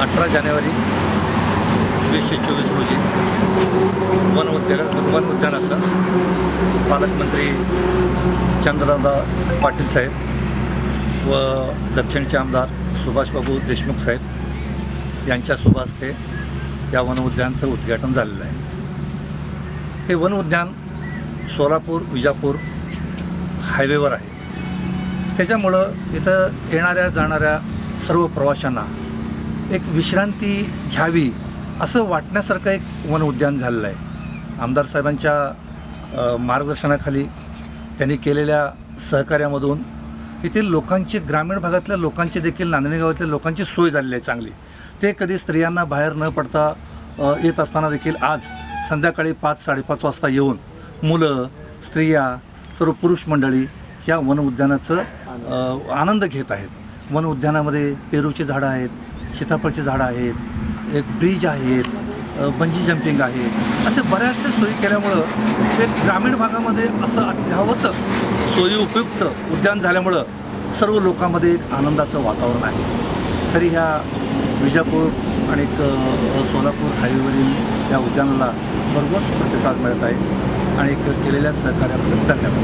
18 जानेवारी 2024 रोजी वन उद्यानाचं पालकमंत्री चंद्रकांत पाटील साहेब व दक्षिणचे आमदार सुभाषबाबू देशमुख साहेब यांच्या शुभ हस्ते या वन उद्यानाचं उद्घाटन झालेलं आहे। हे वन उद्यान सोलापूर विजापूर हायवेवर आहे। त्याच्यामुळं इथं येणाऱ्या जाणाऱ्या सर्व प्रवाशांना एक विश्रांती घ्यावी असं वाटण्यासारखं एक वन उद्यान झालेलं आहे। आमदार साहेबांच्या मार्गदर्शनाखाली त्यांनी केलेल्या सहकार्यामधून येथील लोकांची, ग्रामीण भागातल्या लोकांची देखील, नांदणी गावातल्या लोकांची सोय झालेली आहे चांगली। ते कधी स्त्रियांना बाहेर न पडता येत असताना देखील आज संध्याकाळी 5-5:30 वाजता येऊन मुलं, स्त्रिया, सर्व पुरुष मंडळी ह्या वन उद्यानाचं आनंद घेत आहेत। वन उद्यानामध्ये पेरूची झाडं आहेत, सीताफळची झाडं आहेत, एक ब्रिज आहेत, बंजी जंपिंग आहे, असे बऱ्याचशा सोयी केल्यामुळं ते ग्रामीण भागामध्ये असं अद्ययावत सोयी उपयुक्त उद्यान झाल्यामुळं सर्व लोकांमध्ये एक आनंदाचं वातावरण आहे। तरी ह्या विजापूर आणि सोलापूर हायवेवरील या उद्यानाला भरघोस प्रतिसाद मिळत आहे आणि केलेल्या सहकार्याबद्दल धन्यवाद।